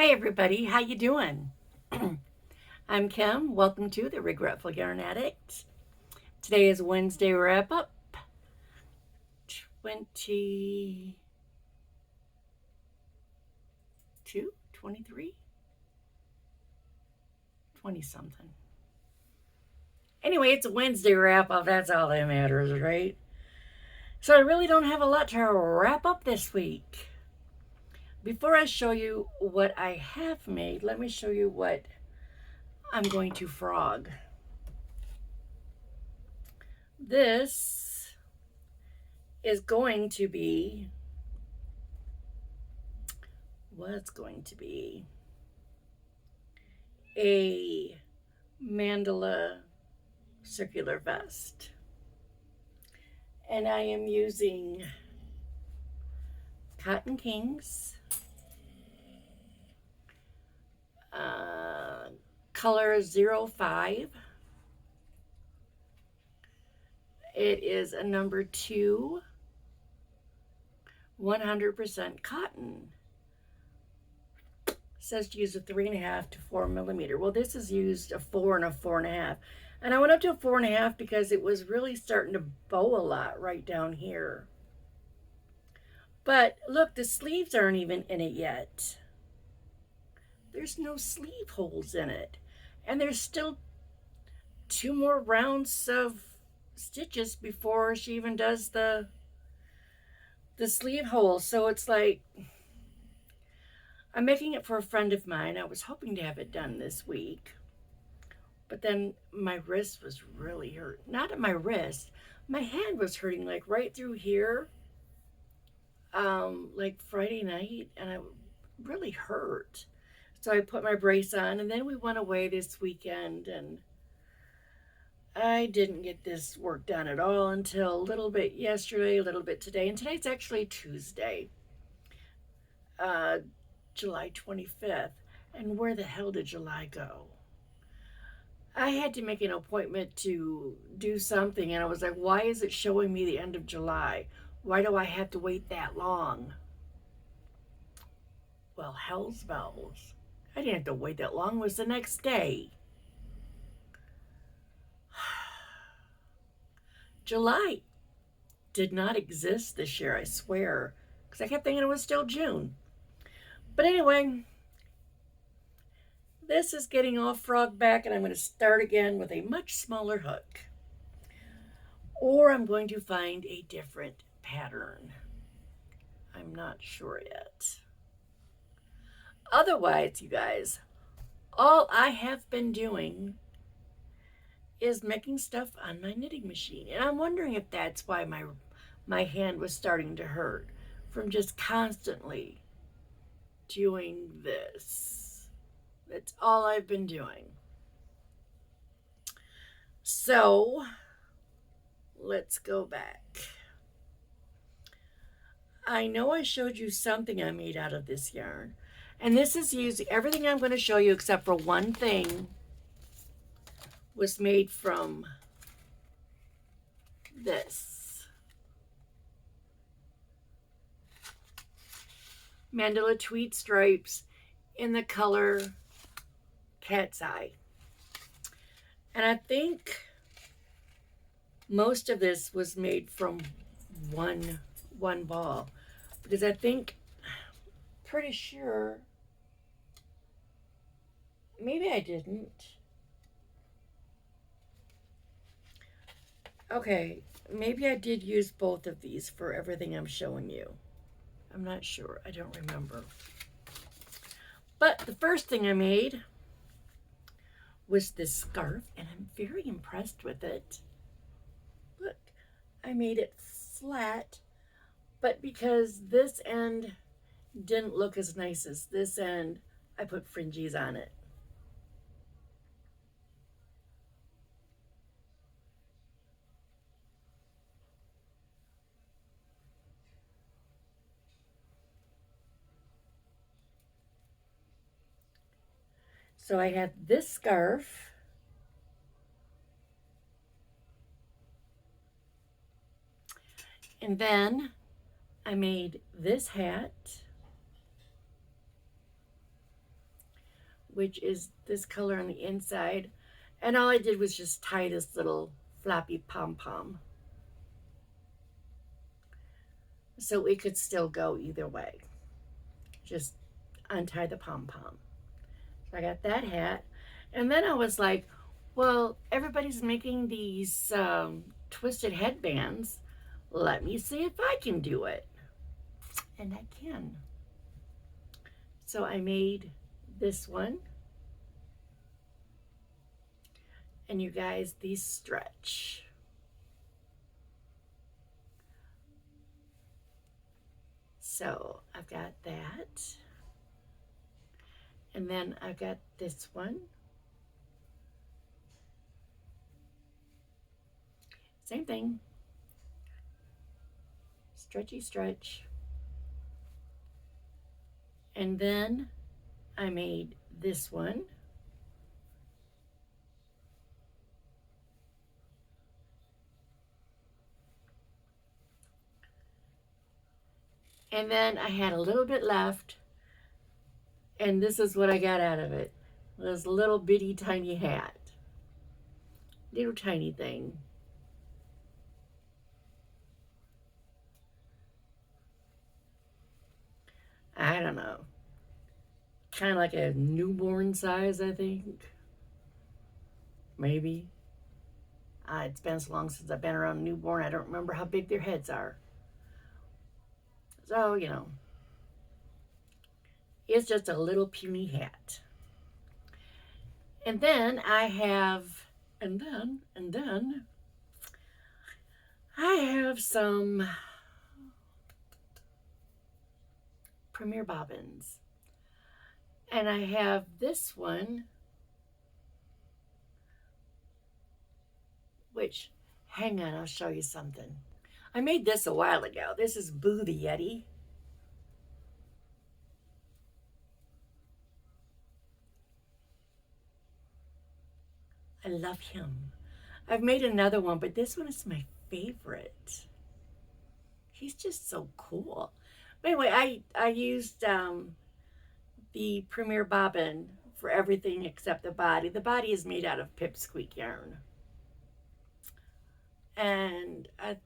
Hi everybody, how you doing? I'm Kim. Welcome to the Regretful Yarn Addict. Today is Wednesday wrap up 22, 23, 20 something. Anyway, it's a Wednesday wrap up. That's all that matters, right? So I really don't have a lot to wrap up this week. Before I show you what I have made, let me show you what I'm going to frog. This is going to be what's going to be a mandala circular vest, and I am using Cotton Kings, color 05. It is a number 2, 100% cotton. It says to use a 3.5 to 4 millimeter. Well, this is used a 4 and a 4.5. And I went up to a 4.5 because it was really starting to bow a lot right down here. But look, the sleeves aren't even in it yet. There's no sleeve holes in it. And there's still 2 more rounds of stitches before she even does the sleeve holes. So it's like, I'm making it for a friend of mine. I was hoping to have it done this week, but then my wrist was really hurt. Not at my wrist, my hand was hurting like right through here, like Friday night, and I really hurt. So I put my brace on, and then we went away this weekend, and I didn't get this work done at all until a little bit yesterday, a little bit today, and today's actually Tuesday, July 25th. And where the hell did July go? I had to make an appointment to do something, and I was like, why is it showing me the end of July? Why do I have to wait that long? Well, hell's bells. I didn't have to wait that long. It was the next day. July did not exist this year, I swear, because I kept thinking it was still June. But anyway, this is getting all frog back, and I'm going to start again with a much smaller hook. Or I'm going to find a different pattern. I'm not sure yet. Otherwise, you guys, all I have been doing is making stuff on my knitting machine. And I'm wondering if that's why my hand was starting to hurt from just constantly doing this. That's all I've been doing. So let's go back. I know I showed you something I made out of this yarn. And this is using everything I'm going to show you except for one thing was made from this mandala tweed stripes in the color Cat's Eye. And I think most of this was made from one ball, because I think, pretty sure, maybe I didn't. Okay, maybe I did use both of these for everything I'm showing you. I'm not sure. I don't remember. But the first thing I made was this scarf, and I'm very impressed with it. Look, I made it flat, but because this end didn't look as nice as this end, I put fringes on it. So I have this scarf, and then I made this hat, which is this color on the inside. And all I did was just tie this little flappy pom-pom, so it could still go either way. Just untie the pom-pom. So I got that hat. And then I was like, well, everybody's making these twisted headbands. Let me see if I can do it. And I can. So I made this one. And you guys, these stretch. So I've got that. And then I've got this one. Same thing. Stretchy stretch. And then I made this one. And then I had a little bit left, and this is what I got out of it. This little bitty tiny hat. Little tiny thing. I don't know. Kind of like a newborn size, I think. Maybe. It's been so long since I've been around a newborn, I don't remember how big their heads are. So, you know, it's just a little puny hat. And then I have, and then I have some Premier bobbins. And I have this one, which, hang on, I'll show you something. I made this a while ago. This is Boo the Yeti. I love him. I've made another one, but this one is my favorite. He's just so cool. But anyway, I used the Premier bobbin for everything except the body. The body is made out of pipsqueak yarn. And I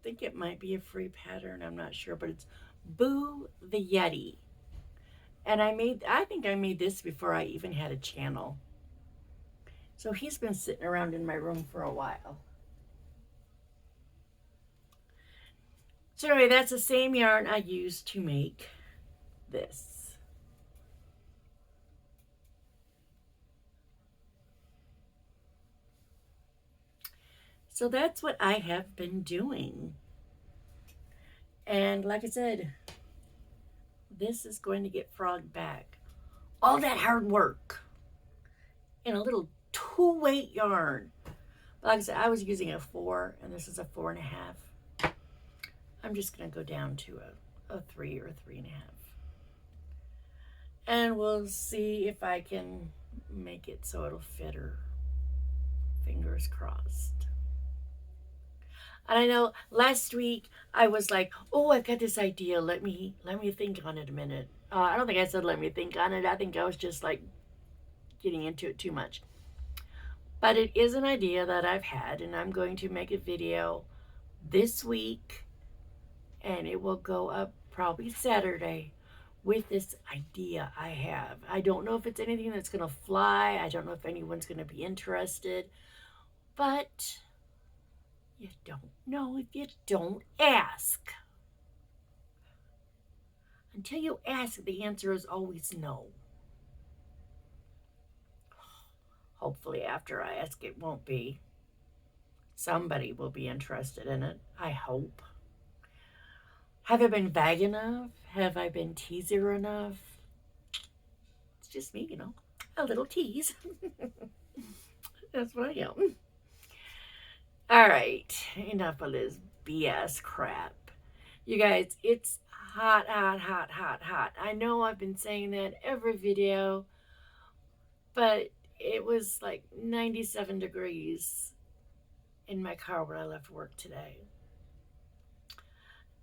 think it might be a free pattern, I'm not sure, but it's Boo the Yeti. And I think I made this before I even had a channel. So he's been sitting around in my room for a while. So anyway, that's the same yarn I used to make this. So that's what I have been doing. And like I said, this is going to get frogged back. All that hard work in a little 2-weight yarn. But like I said, I was using a 4, and this is a 4.5. I'm just going to go down to a 3 or a 3.5. And we'll see if I can make it so it'll fit her. Fingers crossed. And I know last week I was like, oh, I've got this idea. Let me think on it a minute. I don't think I said let me think on it. I think I was just like getting into it too much. But it is an idea that I've had, and I'm going to make a video this week, and it will go up probably Saturday with this idea I have. I don't know if it's anything that's going to fly. I don't know if anyone's going to be interested, but you don't know if you don't ask. Until you ask, the answer is always no. Hopefully after I ask, it won't be. Somebody will be interested in it, I hope. Have I been vague enough? Have I been teaser enough? It's just me, you know, a little tease. That's what I am. All right, enough of this BS crap. You guys, it's hot, hot, hot, hot, hot. I know I've been saying that every video, but it was like 97 degrees in my car when I left work today.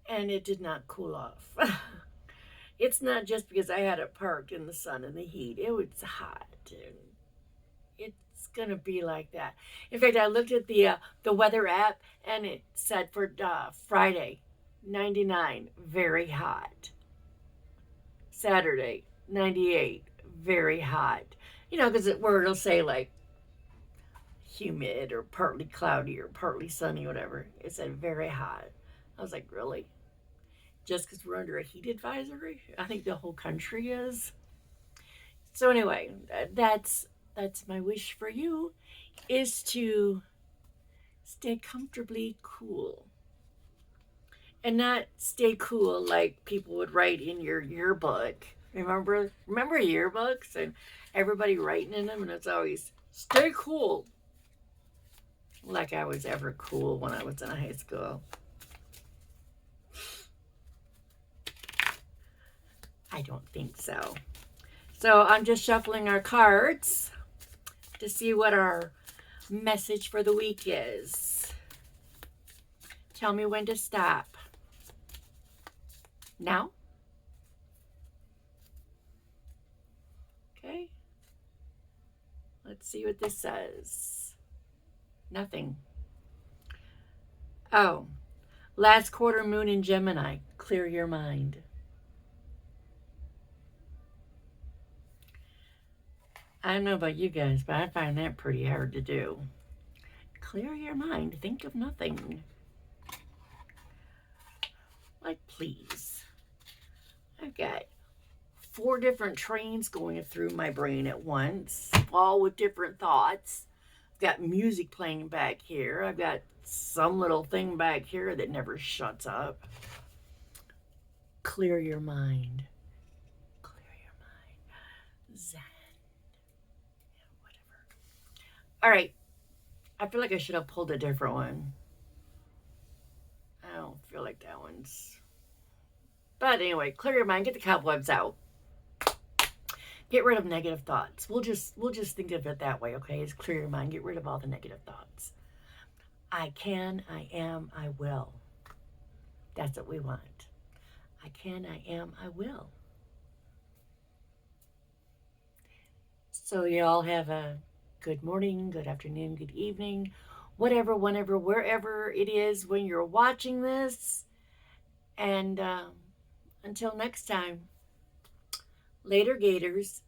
And it did not cool off. It's not just because I had it parked in the sun and the heat. It was hot, and it's gonna be like that. In fact, I looked at the weather app, and it said for Friday, 99, very hot. Saturday, 98, very hot. You know, because where it'll say like humid or partly cloudy or partly sunny, whatever. It said very hot. I was like, really? Just because we're under a heat advisory? I think the whole country is. So anyway, that's my wish for you, is to stay comfortably cool. And not stay cool like people would write in your yearbook. Remember yearbooks and everybody writing in them, and it's always stay cool. Like I was ever cool when I was in high school. I don't think so. So I'm just shuffling our cards to see what our message for the week is. Tell me when to stop. Now? Okay. Let's see what this says. Nothing. Oh, last quarter moon in Gemini. Clear your mind. I don't know about you guys, but I find that pretty hard to do. Clear your mind. Think of nothing. Like, please. I've got 4 different trains going through my brain at once, all with different thoughts. I've got music playing back here. I've got some little thing back here that never shuts up. Clear your mind. Clear your mind. Zen. All right, I feel like I should have pulled a different one. I don't feel like that one's. But anyway, clear your mind, get the cobwebs out. Get rid of negative thoughts. We'll just think of it that way, okay? It's clear your mind, get rid of all the negative thoughts. I can, I am, I will. That's what we want. I can, I am, I will. So you all have a good morning, good afternoon, good evening, whatever, whenever, wherever it is when you're watching this. And until next time, later, Gators.